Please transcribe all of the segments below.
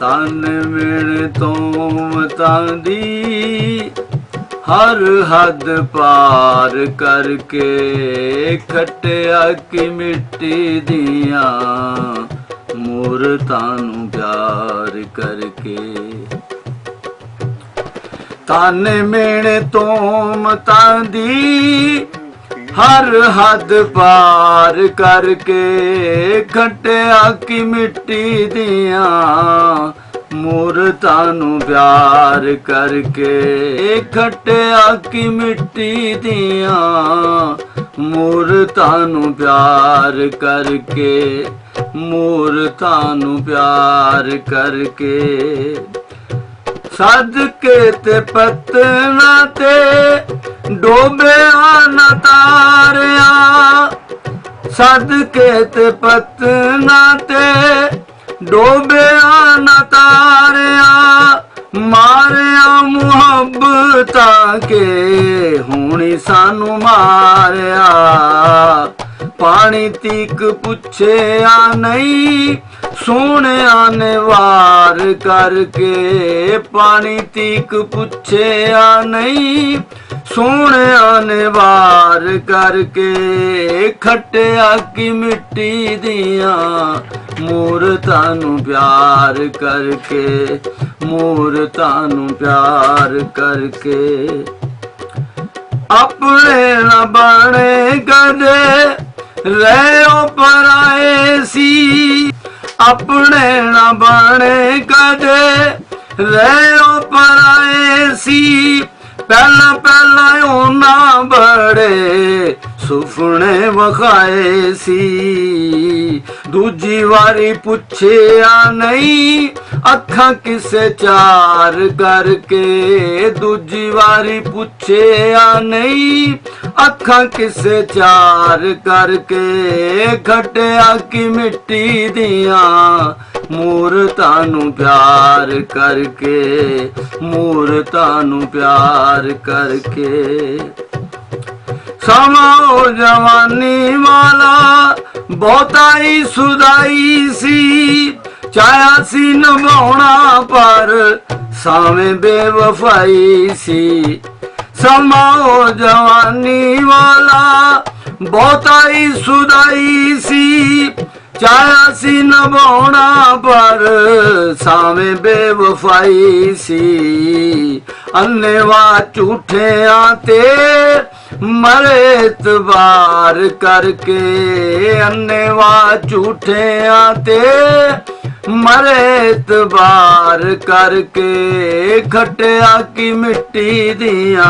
तन मेरे तोमतां दी हर हद पार करके खटिया की मिट्टी दिया मूरतां नूं प्यार करके। तन मेरे तोमतां दी हर हद पार करके खटिया की मिट्टी दिया मूरतां नूं प्यार करके खटिया की मिट्टी दिया मूरतां नूं प्यार करके मूरतां नूं प्यार करके। सदके ते पतना ते डोबिया न तारिया सदके ते पतना ते डोबिया न तारिया मारिया मुहब्बतां के हुणी सानू मारिया पानी तीक पुछया नहीं सोहणिया ने वार करके पानी तीक पुछया नहीं सोहणिया ने वार करके खटिया की मिट्टी दिया मूरतां नूं प्यार करके मूरतां नूं प्यार करके। अपने न बने कदे रहो पराए सी अपने न बने कदे रहो पराए सी पहला पहला ओना बड़े सुपने वखाए सी दूजी वारी पुछया नहीं अखा किसे चार करके दूजी वारी पुछया नहीं अखा किसे चार करके खटिया की मिट्टी दिया मूरतां नूं प्यार करके मूरतां नूं प्यार करके। समाओ जवानी वाला बहुता ही सुदाई सी चाया सी निभाउणा पर सावें बेवफाई सी समाओ जवानी वाला बहुता ही सुदाई सी चाया सी निभाउणा पर सावें बेवफाई सी अन्नेवा झूठिया ते मरे इतबार करके अन्नेवा झूठिया ते मरे इतबार करके खटिया की मिट्टी दिया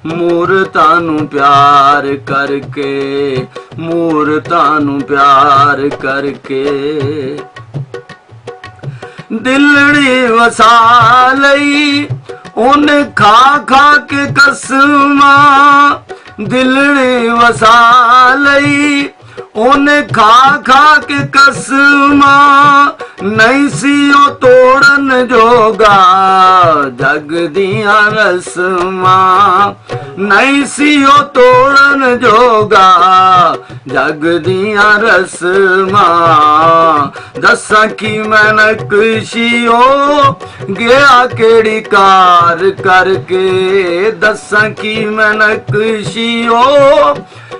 मूरतां नूं प्यार करके मूरतां नूं प्यार करके। दिलड़ी वसा लई उन्हें खा खा के कसमा दिलड़ी वसा लई उन्हें खा खा के कसमा नहीं सी ओ तोड़न जोगा जग दिया रस्मा नहीं सी ओ तोड़न जोगा जग दिया रस्मा दसा की मैं नक्शियो गया केड़ी कार करके दसा की मैं नक्शियो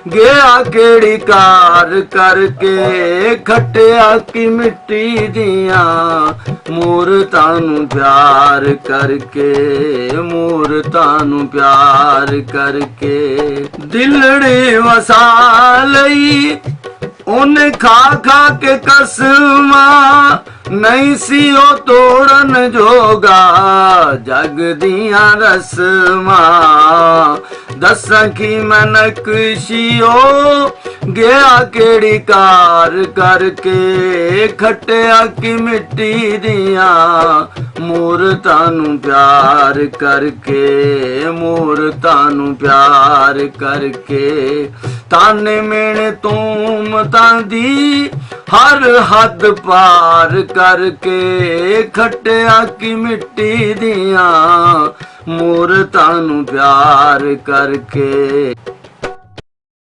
गया केड़ी कार करके खटिया की मिट्टी दिया मूरतां नूं प्यार करके मूरतां नूं प्यार करके। दिलड़ी वसा लई उन्हें खा खा के कसमा नहीं सी ओ तोड़न जोगा जग दिया रस्मा दसा की मैं नक्शियो गया केड़ी कार करके खटिया की मिट्टी दिया मूरतां नूं प्यार करके मूरतां नूं प्यार करके। ताने मेने तोमतां दी हर हद पार करके खटिया की मिट्टी दिया मूरतां नूं प्यार करके।